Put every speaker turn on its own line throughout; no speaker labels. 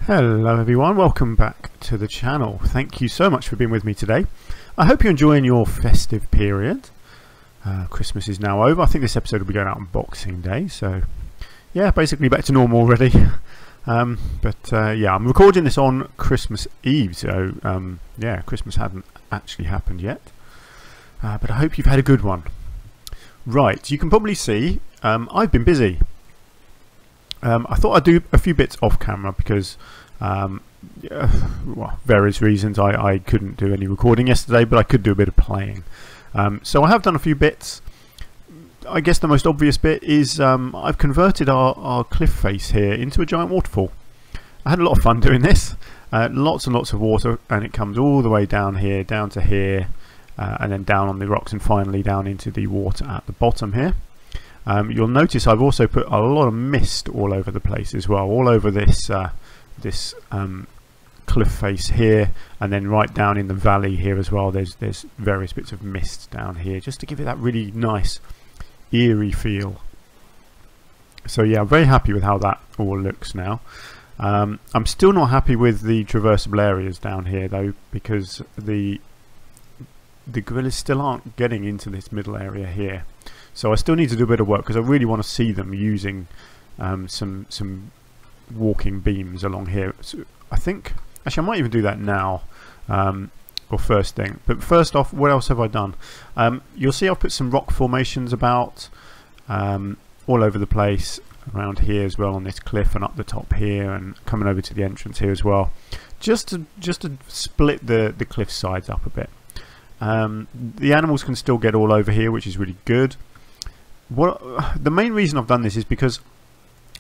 Hello everyone, welcome back to the channel. Thank you so much for being with me today. I hope you're enjoying your festive period. Christmas is now over. I think this episode will be going out on Boxing Day, so yeah, basically back to normal already. Yeah, I'm recording this on Christmas Eve, so yeah, Christmas hadn't actually happened yet. But I hope you've had a good one. Right, you can probably see I've been busy. I thought I'd do a few bits off camera because well, various reasons I couldn't do any recording yesterday, but I could do a bit of playing. So I have done a few bits. I guess the most obvious bit is I've converted our cliff face here into a giant waterfall. I had a lot of fun doing this. Lots and lots of water, and it comes all the way down here, down to here, and then down on the rocks, and finally down into the water at the bottom here. You'll notice I've also put a lot of mist all over the place as well, all over this cliff face here, and then right down in the valley here as well. There's various bits of mist down here just to give it that really nice eerie feel. So yeah, I'm very happy with how that all looks now. I'm still not happy with the traversable areas down here though, because the gorillas still aren't getting into this middle area here. So I still need to do a bit of work because I really want to see them using some walking beams along here. So I think actually I might even do that now, or first thing. But first off, what else have I done? You'll see I've put some rock formations about all over the place, around here as well on this cliff and up the top here, and coming over to the entrance here as well, just to split the cliff sides up a bit. The animals can still get all over here, which is really good. The main reason I've done this is because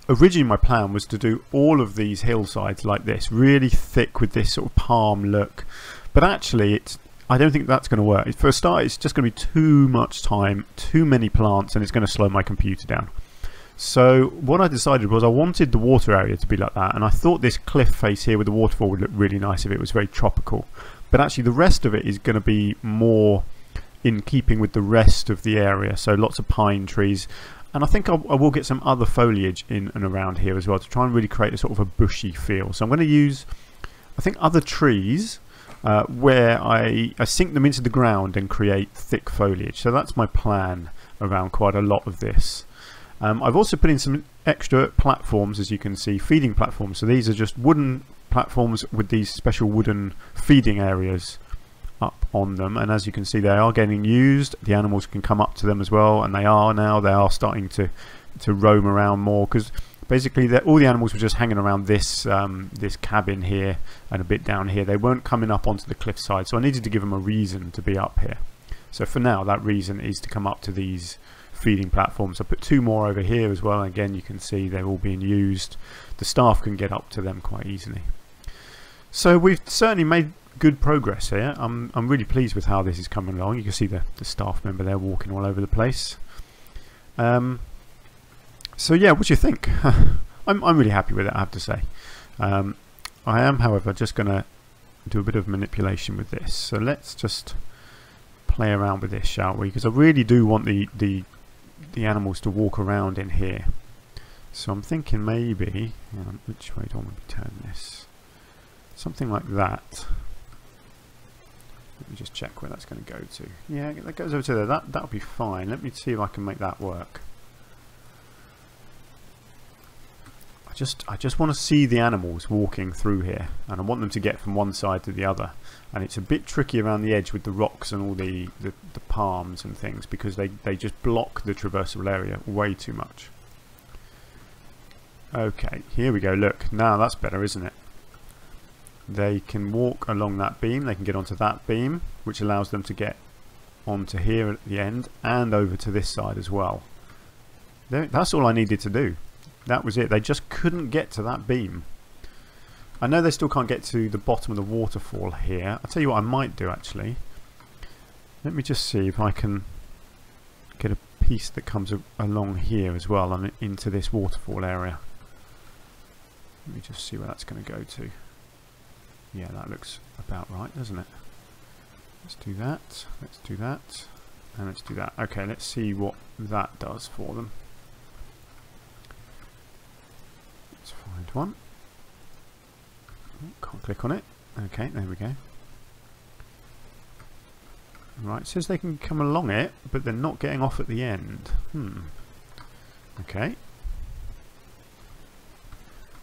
originally my plan was to do all of these hillsides like this, really thick with this sort of palm look, but actually I don't think that's going to work. For a start, it's just going to be too much time, too many plants, and it's going to slow my computer down. So what I decided was I wanted the water area to be like that, and I thought this cliff face here with the waterfall would look really nice if it was very tropical, but actually the rest of it is going to be more in keeping with the rest of the area, so lots of pine trees, and I think I will get some other foliage in and around here as well to try and really create a sort of a bushy feel. So I'm going to use, I think, other trees where I sink them into the ground and create thick foliage. So that's my plan around quite a lot of this. I've also put in some extra platforms, as you can see, feeding platforms. So these are just wooden platforms with these special wooden feeding areas up on them, and as you can see they are getting used. The animals can come up to them as well, and they are starting to roam around more, because basically all the animals were just hanging around this this cabin here and a bit down here. They weren't coming up onto the cliffside, so I needed to give them a reason to be up here. So for now that reason is to come up to these feeding platforms. I put two more over here as well, and again you can see they're all being used. The staff can get up to them quite easily. So we've certainly made good progress here. I'm really pleased with how this is coming along. You can see the staff member there walking all over the place. So yeah, what do you think? I'm really happy with it, I have to say. I am, however, just going to do a bit of manipulation with this. So let's just play around with this, shall we? Because I really do want the animals to walk around in here. So I'm thinking maybe, which way do I want to turn this? Something like that. Let me just check where that's going to go to. Yeah, that goes over to there. That'll be fine. Let me see if I can make that work. I just want to see the animals walking through here, and I want them to get from one side to the other. And it's a bit tricky around the edge with the rocks and all the palms and things, because they just block the traversable area way too much. Okay, here we go. Look, now that's better, isn't it? They can walk along that beam, they can get onto that beam, which allows them to get onto here at the end and over to this side as well. That's all I needed to do. That was it. They just couldn't get to that beam. I know they still can't get to the bottom of the waterfall here. I'll tell you what I might do actually. Let me just see if I can get a piece that comes along here as well and into this waterfall area. Let me just see where that's going to go to. Yeah, that looks about right, doesn't it? Let's do that, let's do that, and let's do that. Okay, let's see what that does for them. Let's find one. Can't click on it. Okay, there we go. Right, it says they can come along it, but they're not getting off at the end. Okay.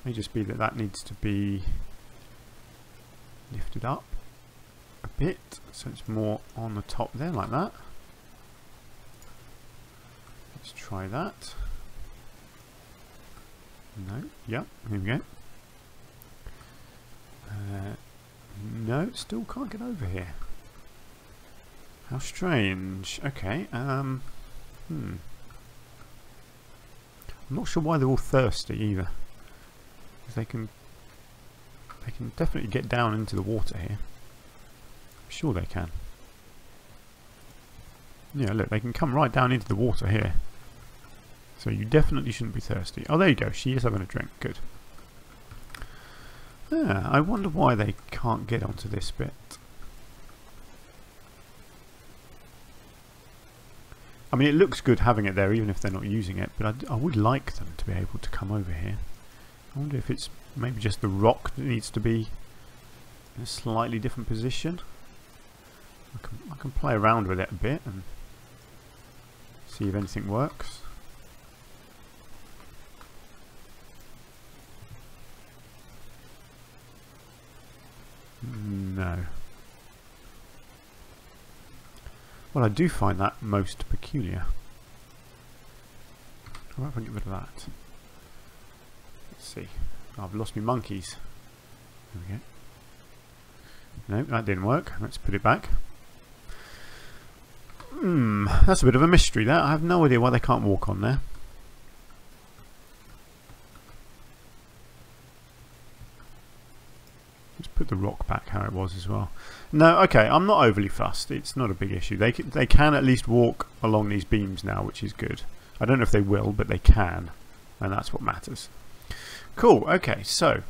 May just be that that needs to be lifted up a bit, so it's more on the top there, like that. Let's try that. No, yep, here we go. No, still can't get over here. How strange. Okay, I'm not sure why they're all thirsty either. Because they can definitely get down into the water here. I'm sure they can. Yeah, look, they can come right down into the water here. So you definitely shouldn't be thirsty. Oh, there you go. She is having a drink. Good. Yeah, I wonder why they can't get onto this bit. I mean, it looks good having it there, even if they're not using it, but I would like them to be able to come over here. I wonder if it's maybe just the rock that needs to be in a slightly different position. I can play around with it a bit and see if anything works. No. Well, I do find that most peculiar. How about if I get rid of that? Let's see. Oh, I've lost my monkeys. There we go. No, that didn't work. Let's put it back. That's a bit of a mystery there. I have no idea why they can't walk on there. Let's put the rock back how it was as well. No, okay, I'm not overly fussed. It's not a big issue. They can at least walk along these beams now, which is good. I don't know if they will, but they can, and that's what matters. Cool, okay, so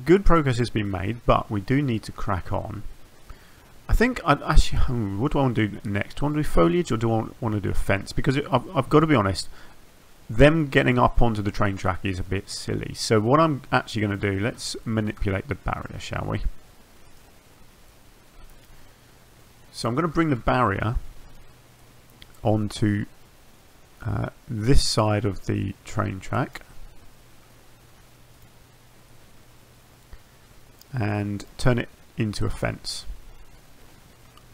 good progress has been made, but we do need to crack on. I think I'd actually, what do I want to do next? Do I want to do foliage or do I want to do a fence? Because I've got to be honest, them getting up onto the train track is a bit silly. So what I'm actually going to do, let's manipulate the barrier, shall we? So I'm going to bring the barrier onto this side of the train track and turn it into a fence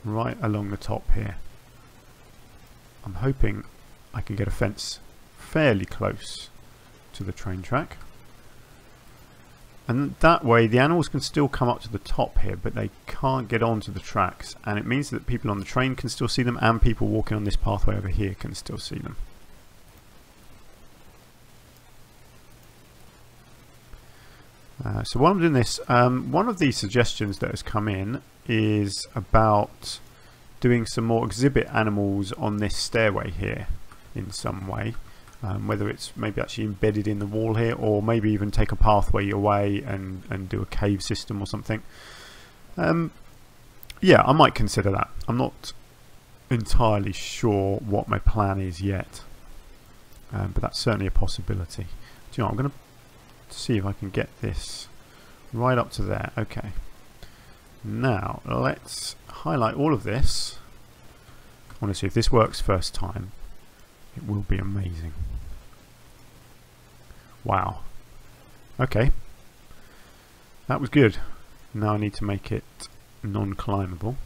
right along the top here. I'm hoping I can get a fence fairly close to the train track, and that way the animals can still come up to the top here, but they can't get onto the tracks, and it means that people on the train can still see them and people walking on this pathway over here can still see them. So while I'm doing this, one of the suggestions that has come in is about doing some more exhibit animals on this stairway here in some way. Whether it's maybe actually embedded in the wall here, or maybe even take a pathway away and do a cave system or something. Yeah, I might consider that. I'm not entirely sure what my plan is yet, but that's certainly a possibility. Do you know, I'm going to see if I can get this right up to there. Okay, now let's highlight all of this. I want to see if this works first time. It will be amazing. Wow. Okay. That was good. Now I need to make it non-climbable.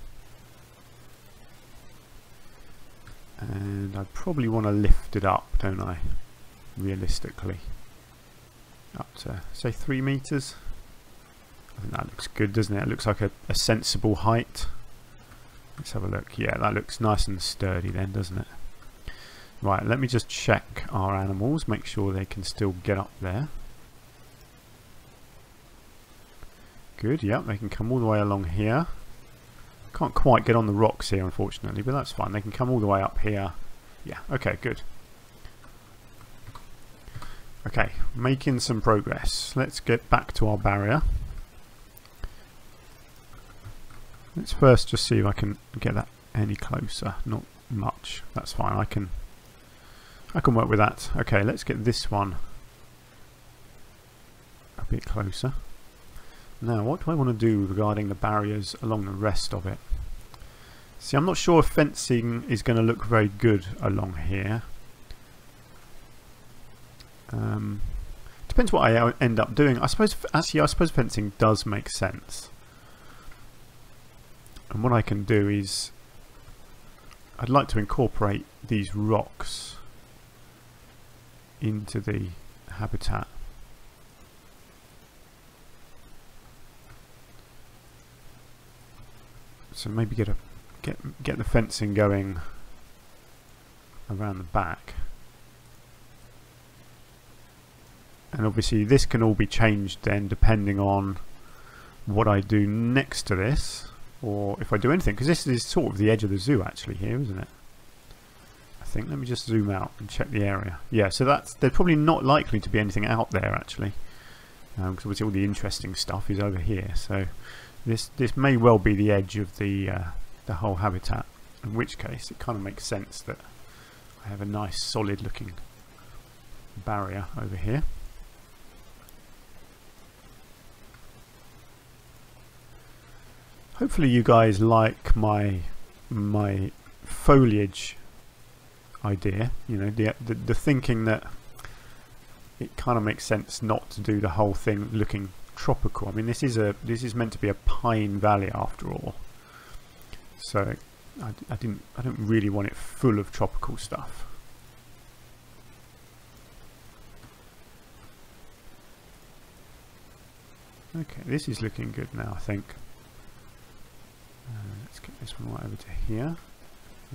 And I probably want to lift it up, don't I? Realistically. Up to, say, 3 meters. I think that looks good, doesn't it? It looks like a sensible height. Let's have a look. Yeah, that looks nice and sturdy then, doesn't it? Right, let me just check our animals, make sure they can still get up there. Good, yep, they can come all the way along here. Can't quite get on the rocks here, unfortunately, but that's fine. They can come all the way up here. Yeah, okay, good. Okay, making some progress. Let's get back to our barrier. Let's first just see if I can get that any closer. Not much. That's fine. I can work with that. Okay, let's get this one a bit closer. Now, what do I want to do regarding the barriers along the rest of it? See, I'm not sure if fencing is going to look very good along here. Depends what I end up doing. I suppose, actually, I suppose fencing does make sense. And what I can do is, I'd like to incorporate these rocks into the habitat. So maybe get the fencing going around the back. And obviously this can all be changed then depending on what I do next to this, or if I do anything, because this is sort of the edge of the zoo actually here, isn't it? I think. Let me just zoom out and check the area. Yeah, so there's probably not likely to be anything out there actually, because obviously all the interesting stuff is over here. So this may well be the edge of the whole habitat, in which case it kind of makes sense that I have a nice solid looking barrier over here. Hopefully you guys like my foliage idea, you know, the thinking that it kind of makes sense not to do the whole thing looking tropical. I mean, this is meant to be a pine valley after all, so I don't really want it full of tropical stuff. Okay, this is looking good now, I think. Let's get this one right over to here.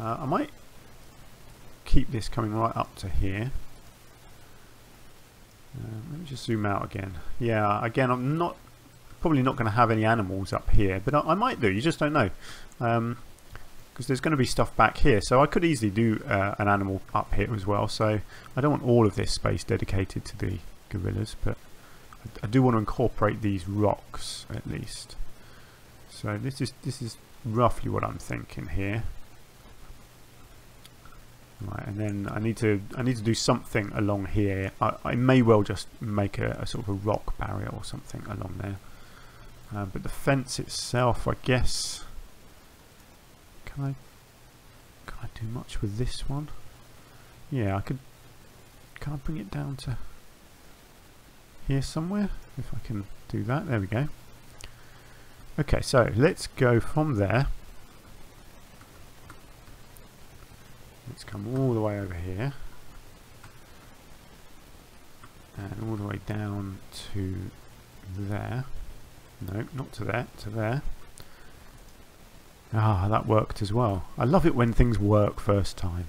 I might keep this coming right up to here. Let me just zoom out again. Yeah, again, I'm probably not going to have any animals up here, but I might do. You just don't know, because there's going to be stuff back here. So I could easily do an animal up here as well. So I don't want all of this space dedicated to the gorillas, but I do want to incorporate these rocks at least. So this is roughly what I'm thinking here. Right, and then I need to do something along here. I may well just make a sort of a rock barrier or something along there. But the fence itself, I guess, can I do much with this one? Yeah, I could. Can I bring it down to here somewhere? If I can do that, there we go. Okay, so let's go from there. Let's come all the way over here and all the way down to there. No, not to there, to there. Ah, that worked as well. I love it when things work first time.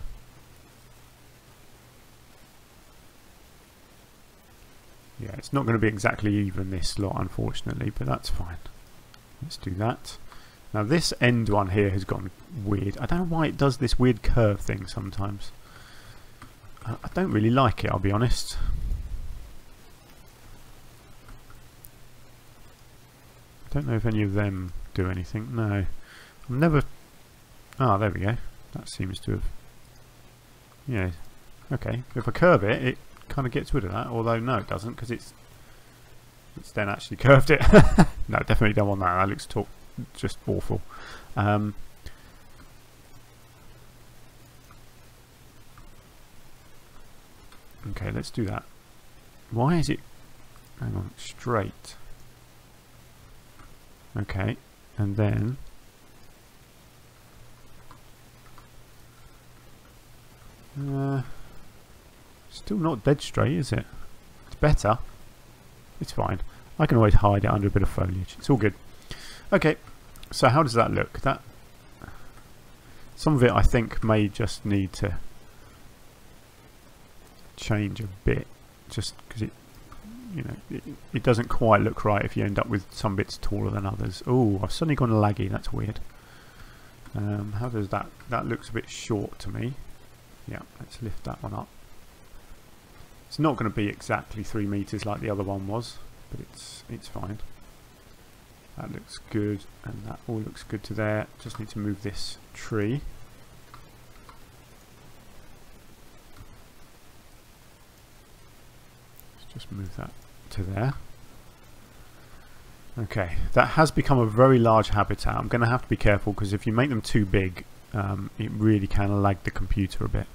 Yeah, it's not going to be exactly even this lot, unfortunately, but that's fine. Let's do that. Now this end one here has gone weird. I don't know why it does this weird curve thing sometimes. I don't really like it, I'll be honest. I don't know if any of them do anything. No. I'm never... Ah, there we go. That seems to have... Yeah. Okay. If I curve it, it kind of gets rid of that. Although, no, it doesn't, because it's then actually curved it. No, definitely don't want that. That looks just awful. Okay, let's do that. Why is it... Hang on, straight. Okay, and then... still not dead straight, is it? It's better. It's fine. I can always hide it under a bit of foliage. It's all good. Okay, so how does that look? Some of it I think may just need to change a bit, just because it doesn't quite look right if you end up with some bits taller than others. Oh, I've suddenly gone laggy. That's weird. How does that? That looks a bit short to me. Yeah, let's lift that one up. It's not going to be exactly 3 meters like the other one was, but it's fine. That looks good, and that all looks good to there. Just need to move this tree. Let's just move that to there. Okay, that has become a very large habitat. I'm going to have to be careful because if you make them too big, it really can lag the computer a bit.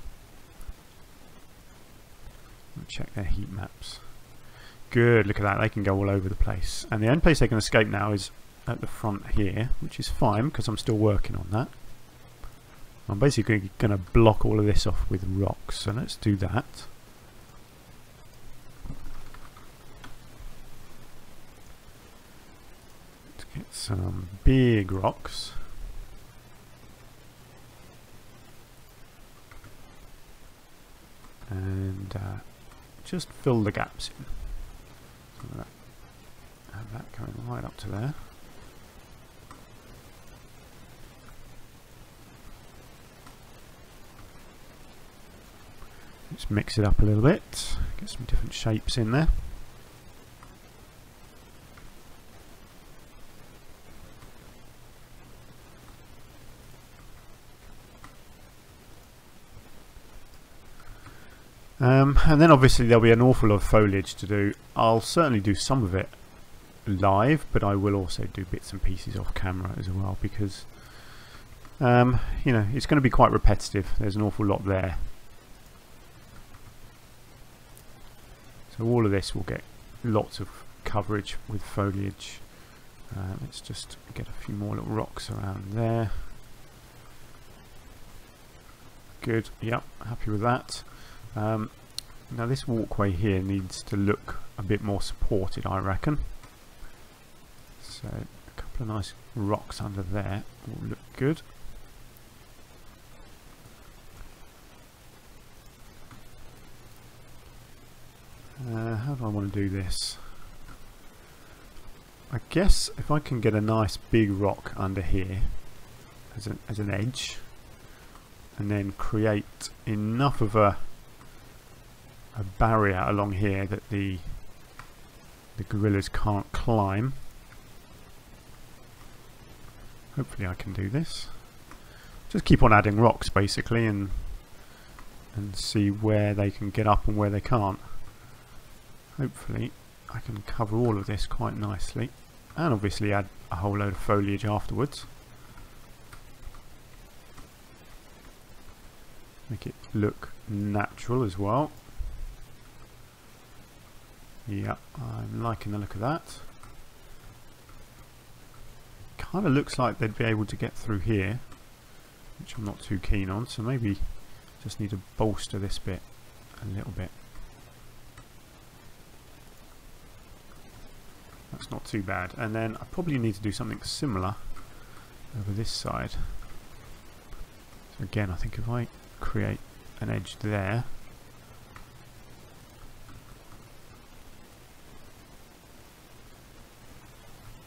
Check their heat maps. Good, look at that, they can go all over the place. And the only place they can escape now is at the front here, which is fine because I'm still working on that. I'm basically going to block all of this off with rocks, so let's do that. Let's get some big rocks. And just fill the gaps in. So have that going right up to there. Let's mix it up a little bit, get some different shapes in there. And then obviously there'll be an awful lot of foliage to do. I'll certainly do some of it live, but I will also do bits and pieces off camera as well because you know, it's going to be quite repetitive. There's an awful lot there. So all of this will get lots of coverage with foliage. Let's just get a few more little rocks around there. Good, yep, happy with that. Now this walkway here needs to look a bit more supported, I reckon. So a couple of nice rocks under there will look good. How do I want to do this? I guess if I can get a nice big rock under here as an edge, and then create enough of a barrier along here that the gorillas can't climb. Hopefully I can do this. Just keep on adding rocks basically and see where they can get up and where they can't. Hopefully I can cover all of this quite nicely and obviously add a whole load of foliage afterwards. Make it look natural as well. Yeah, I'm liking the look of that. Kind of looks like they'd be able to get through here, which I'm not too keen on, so maybe just need to bolster this bit a little bit. That's not too bad. And then I probably need to do something similar over this side. So again, I think if I create an edge there,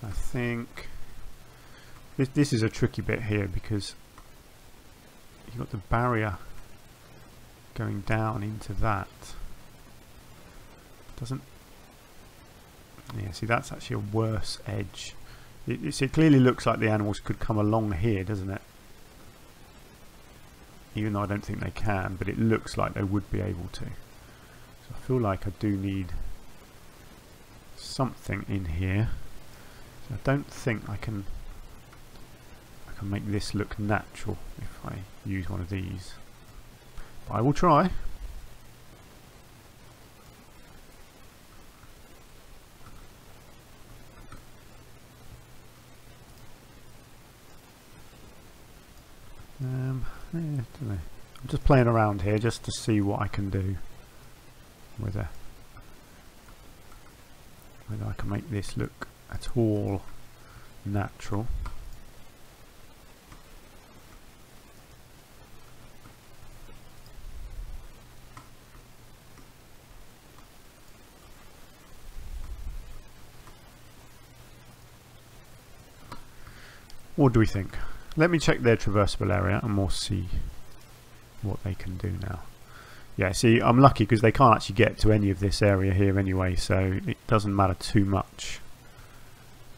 I think this is a tricky bit here because you've got the barrier going down into that. Doesn't, yeah, see, that's actually a worse edge. It clearly looks like the animals could come along here, doesn't it? Even though I don't think they can, but it looks like they would be able to. So I feel like I do need something in here. So I don't think I can make this look natural if I use one of these. But I will try. Yeah, don't know. I'm just playing around here just to see what I can do. Whether I can make this look at all natural. What do we think? Let me check their traversable area and we'll see what they can do now. Yeah, see, I'm lucky because they can't actually get to any of this area here anyway, so it doesn't matter too much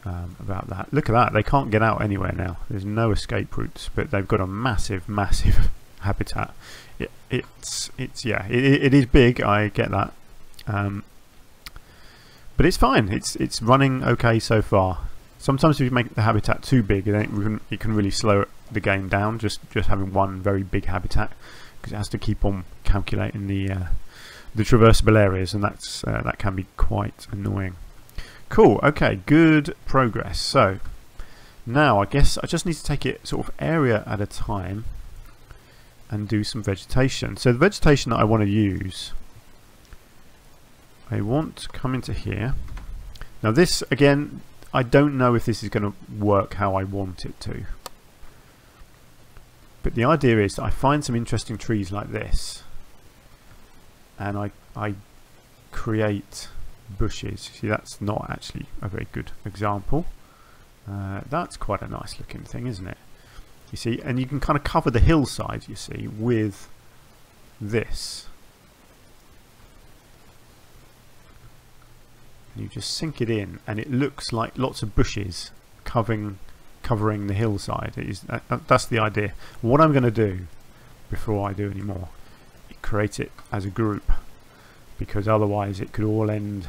about that. Look at that, they can't get out anywhere now. There's no escape routes, but they've got a massive habitat. It's yeah, it is big, I get that, but it's fine. It's running okay so far. Sometimes if you make the habitat too big, then it can really slow the game down. Just having one very big habitat, because it has to keep on calculating the traversable areas, and that can be quite annoying. Cool. Okay, good progress. So now I guess I just need to take it sort of area at a time and do some vegetation. So the vegetation that I want to use, I want to come into here. Now this, again, I don't know if this is going to work how I want it to. But the idea is that I find some interesting trees like this, and I create bushes. See, that's not actually a very good example. That's quite a nice looking thing, isn't it? You see, and you can kind of cover the hillside, you see, with this. And you just sink it in, and it looks like lots of bushes covering the hillside. That's the idea. What I'm going to do before I do any more, create it as a group, because otherwise it could all end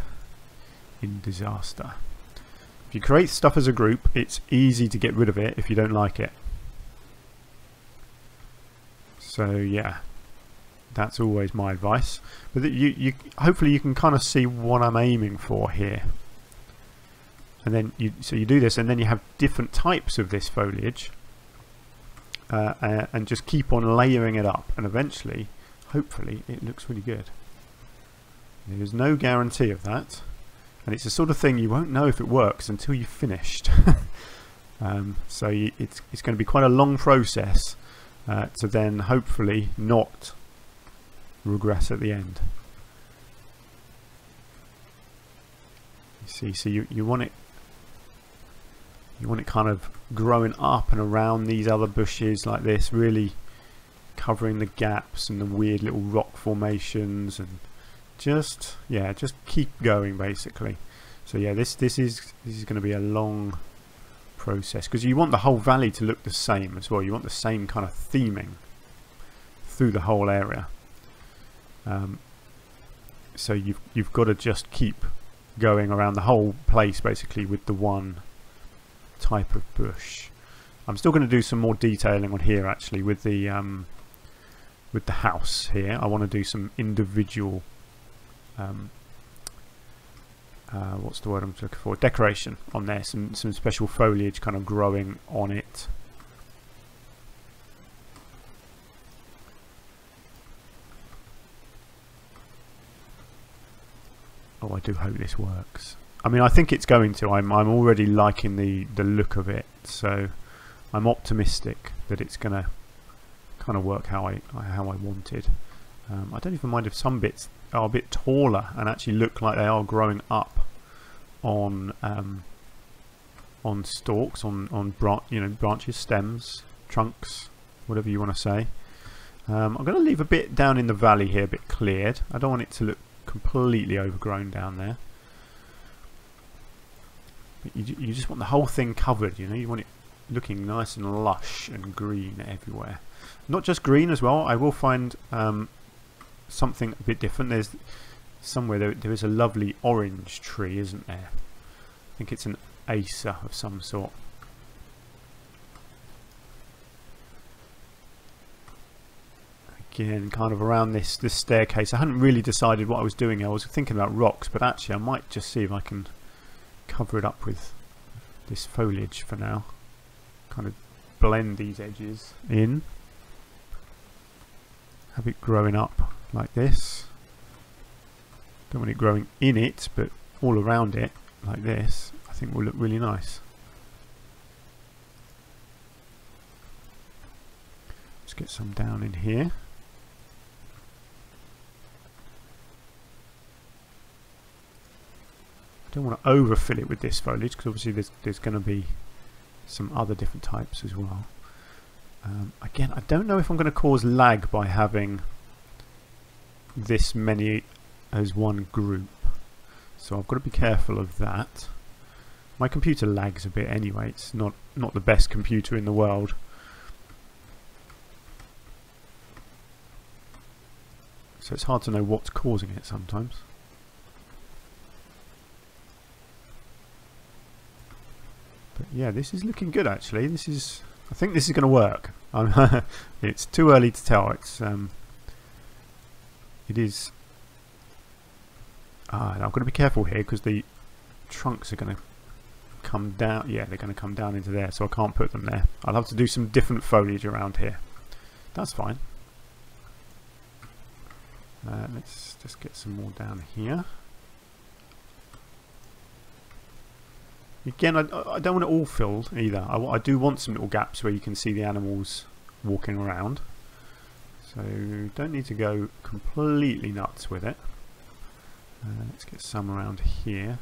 in disaster. If you create stuff as a group, it's easy to get rid of it if you don't like it. So yeah, that's always my advice. But you hopefully you can kind of see what I'm aiming for here. And then you do this, and then you have different types of this foliage, and just keep on layering it up, and eventually, hopefully, it looks really good. There's no guarantee of that, and it's the sort of thing you won't know if it works until you've finished. So it's going to be quite a long process to then hopefully not regress at the end. You see, so you want it. You want it kind of growing up and around these other bushes like this, really covering the gaps and the weird little rock formations, and just keep going basically. So yeah, this is going to be a long process, because you want the whole valley to look the same as well. You want the same kind of theming through the whole area. So you've got to just keep going around the whole place basically with the one type of bush. I'm still going to do some more detailing on here actually with the house here. I want to do some individual what's the word I'm looking for, decoration on there, some special foliage kind of growing on it. Oh, I do hope this works. I mean, I think it's going to. I'm already liking the look of it, so I'm optimistic that it's going to kind of work how I wanted. I don't even mind if some bits are a bit taller and actually look like they are growing up on stalks, on branches, stems, trunks, whatever you want to say. I'm going to leave a bit down in the valley here, a bit cleared. I don't want it to look completely overgrown down there. But you just want the whole thing covered, you know. You want it looking nice and lush and green everywhere. Not just green as well. I will find something a bit different. There's somewhere there is a lovely orange tree, isn't there? I think it's an acer of some sort. Again, kind of around this staircase. I hadn't really decided what I was doing. I was thinking about rocks, but actually I might just see if I can cover it up with this foliage for now. Kind of blend these edges in. Have it growing up like this. Don't want it growing in it, but all around it like this. I think will look really nice. Let's get some down in here. I don't want to overfill it with this foliage, because obviously there's going to be some other different types as well. Again, I don't know if I'm going to cause lag by having this many as one group, so I've got to be careful of that. My computer lags a bit anyway. It's not the best computer in the world. So it's hard to know what's causing it sometimes. yeah, this is looking good actually. I think this is going to work. It's too early to tell. It is. I've got to be careful here because the trunks are going to come down. Yeah, they're going to come down into there, so I can't put them there. I'll have to do some different foliage around here. That's fine. Let's just get some more down here. Again, I don't want it all filled either. I do want some little gaps where you can see the animals walking around. So don't need to go completely nuts with it. Let's get some around here.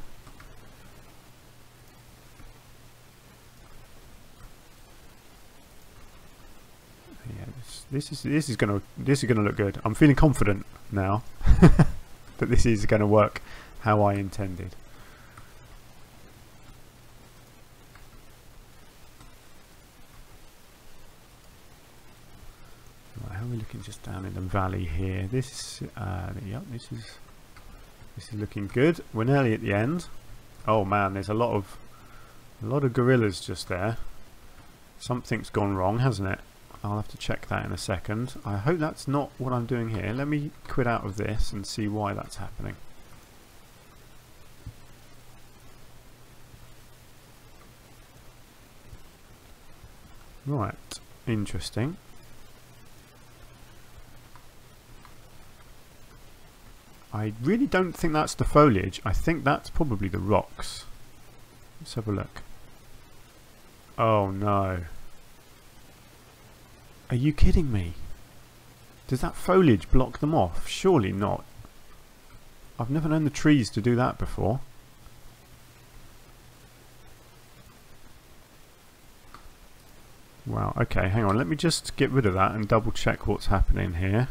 Yeah, this is gonna look good. I'm feeling confident now that this is going to work how I intended. Right, how are we looking just down in the valley here? This, yep, this is looking good. We're nearly at the end. Oh man, there's a lot of gorillas just there. Something's gone wrong, hasn't it? I'll have to check that in a second. I hope that's not what I'm doing here. Let me quit out of this and see why that's happening. Right, interesting. I really don't think that's the foliage. I think that's probably the rocks. Let's have a look. Oh no. Are you kidding me? Does that foliage block them off? Surely not. I've never known the trees to do that before. Wow, okay, hang on. Let me just get rid of that and double check what's happening here.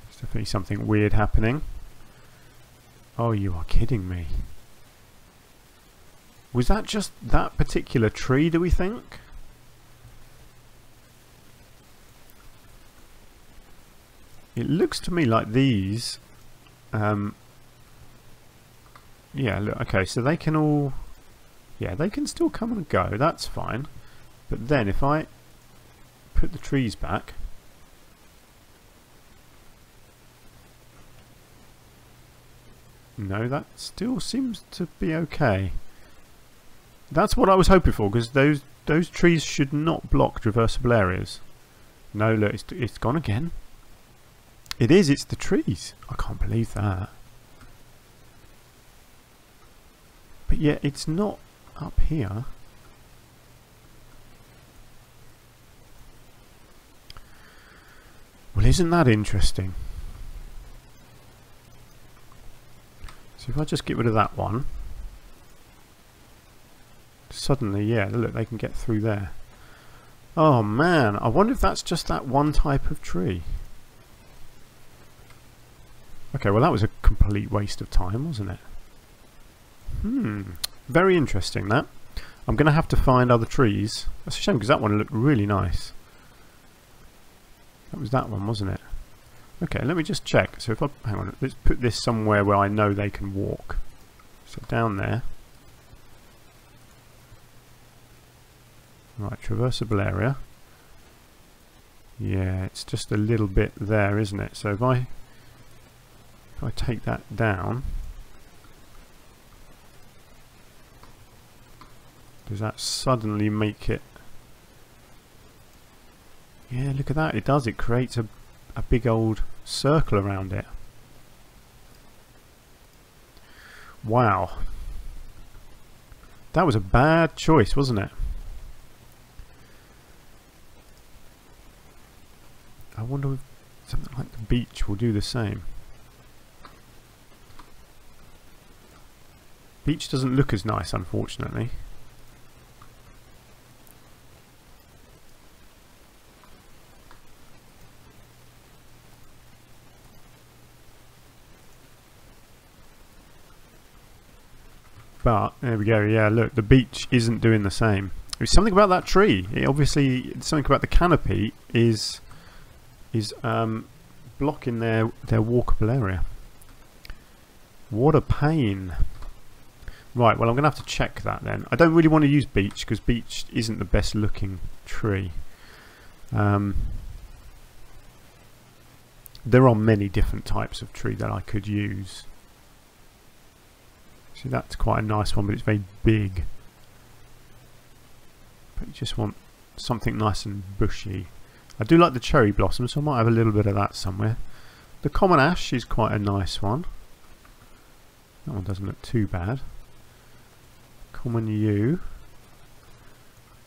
There's definitely something weird happening. Oh, you are kidding me. Was that just that particular tree, do we think? It looks to me like these... yeah, look, okay, so they can all... Yeah, they can still come and go, that's fine. But then if I put the trees back... No, that still seems to be okay. That's what I was hoping for, because those trees should not block traversable areas. No, look, it's gone again. It is, it's the trees. I can't believe that. But yeah, it's not up here. Well, isn't that interesting? So if I just get rid of that one, suddenly, yeah, look, they can get through there. Oh man, I wonder if that's just that one type of tree. Okay, well that was a complete waste of time, wasn't it? Very interesting that. I'm going to have to find other trees. That's a shame because that one looked really nice. That was that one, wasn't it? Okay, let me just check. So if I, hang on, let's put this somewhere where I know they can walk. So down there. Right, traversable area. Yeah, it's just a little bit there, isn't it? So if I take that down, does that suddenly make it... Yeah, look at that, it does. It creates a big old circle around it. Wow. That was a bad choice, wasn't it? I wonder if something like the beach will do the same. Beach doesn't look as nice, unfortunately. But there we go. Yeah, look, the beach isn't doing the same. There's something about that tree. It obviously, something about the canopy is is blocking their walkable area. What a pain. Right, well I'm going to have to check that then. I don't really want to use beech because beech isn't the best looking tree. There are many different types of tree that I could use. See, that's quite a nice one, but it's very big. But you just want something nice and bushy. I do like the cherry blossom, so I might have a little bit of that somewhere. The common ash is quite a nice one. That one doesn't look too bad. Common yew.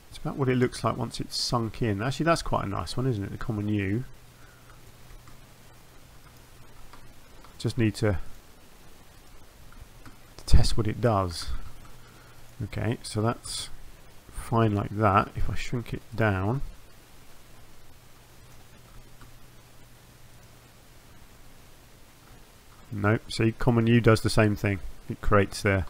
It's about what it looks like once it's sunk in. Actually, that's quite a nice one, isn't it? The common yew. Just need to test what it does. Okay, so that's fine like that. If I shrink it down, nope. See, common yew does the same thing. It creates a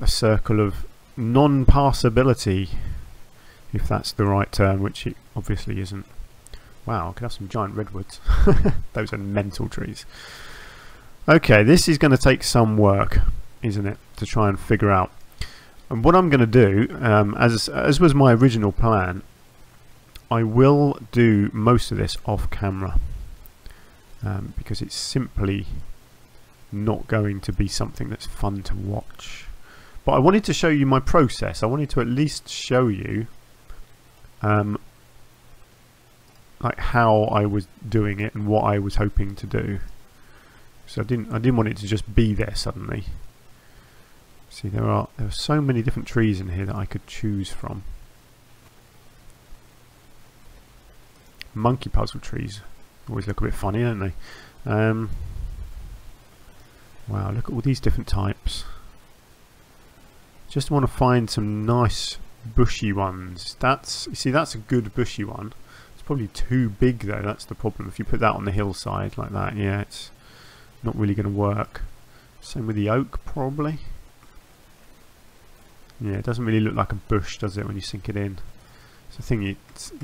circle of non-passability, if that's the right term, which it obviously isn't. Wow, I could have some giant redwoods. Those are mental trees. Okay, this is going to take some work, isn't it, to try and figure out. And what I'm going to do, as was my original plan, I will do most of this off camera, because it's simply not going to be something that's fun to watch. But I wanted to show you my process. I wanted to at least show you like how I was doing it and what I was hoping to do. So I didn't want it to just be there suddenly. See, there are so many different trees in here that I could choose from. Monkey puzzle trees always look a bit funny, don't they? Wow, look at all these different types. Just want to find some nice bushy ones. You see, that's a good bushy one. It's probably too big though, that's the problem. If you put that on the hillside like that, yeah, it's not really going to work. Same with the oak, probably. Yeah, it doesn't really look like a bush, does it, when you sink it in? So the thing,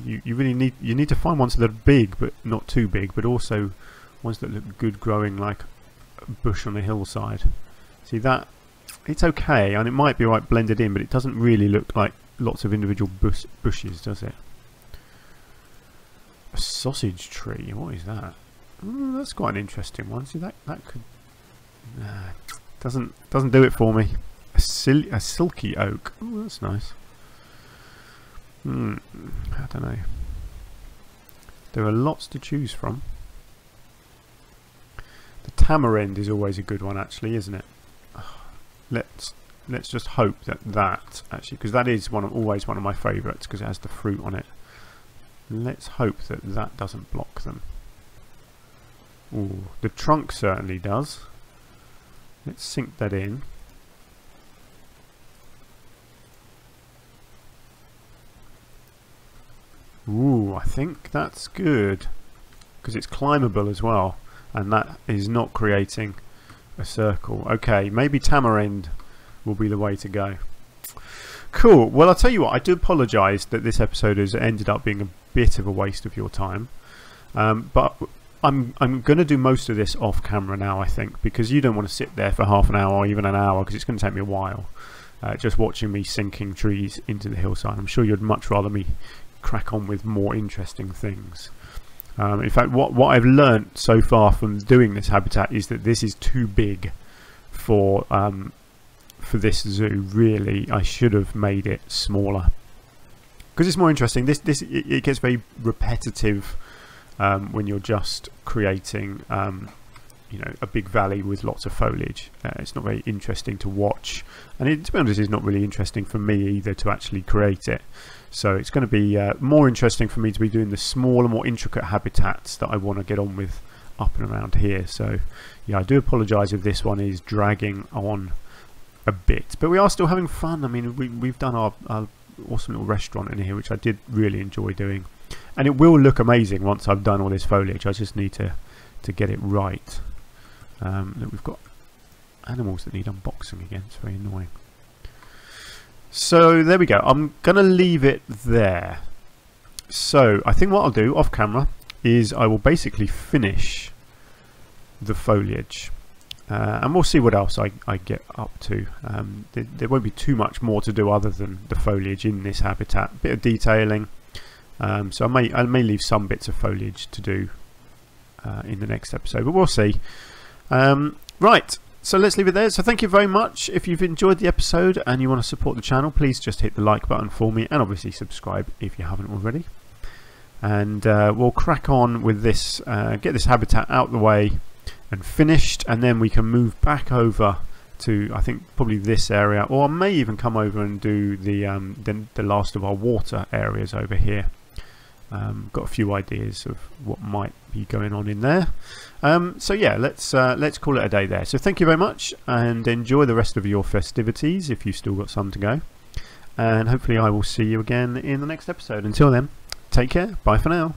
you really need to find ones that are big but not too big, but also ones that look good growing like a bush on a hillside. See that? It's okay, and it might be right blended in, but it doesn't really look like lots of individual bushes, does it? A sausage tree, what is that? That's quite an interesting one. See, that could doesn't do it for me. A silky oak. Oh, that's nice. I don't know. There are lots to choose from. The tamarind is always a good one, actually, isn't it? Let's just hope that actually, because that is always one of my favourites, because it has the fruit on it. Let's hope that doesn't block them. Ooh, the trunk certainly does. Let's sink that in. Ooh, I think that's good, because it's climbable as well, and that is not creating a circle. Okay, maybe tamarind will be the way to go. Cool. Well, I'll tell you what, I do apologise that this episode has ended up being a bit of a waste of your time, but I'm going to do most of this off camera now, I think, because you don't want to sit there for half an hour or even an hour, because it's going to take me a while just watching me sinking trees into the hillside. I'm sure you'd much rather me crack on with more interesting things. In fact, what I've learnt so far from doing this habitat is that this is too big for this zoo. Really, I should have made it smaller, because it's more interesting. It gets very repetitive when you're just creating you know, a big valley with lots of foliage. It's not very interesting to watch, and to be honest, it's not really interesting for me either to actually create it. So it's going to be more interesting for me to be doing the smaller, more intricate habitats that I want to get on with up and around here. So yeah, I do apologise if this one is dragging on a bit, but we are still having fun. I mean, we've done our awesome little restaurant in here, which I did really enjoy doing, and it will look amazing once I've done all this foliage. I just need to get it right. Look, we've got animals that need unboxing again. It's very annoying. So there we go. I'm going to leave it there. So I think what I'll do off camera is I will basically finish the foliage, and we'll see what else I get up to. There won't be too much more to do other than the foliage in this habitat. Bit of detailing, so I may leave some bits of foliage to do in the next episode, but we'll see. Right, so let's leave it there. So thank you very much. If you've enjoyed the episode and you want to support the channel, please just hit the like button for me, and obviously subscribe if you haven't already. And we'll crack on with this, get this habitat out the way and finished, and then we can move back over to, I think, probably this area, or I may even come over and do the last of our water areas over here. Got a few ideas of what might be going on in there. So yeah, let's call it a day there. So thank you very much, and enjoy the rest of your festivities if you've still got some to go, and hopefully I will see you again in the next episode. Until then, take care, bye for now.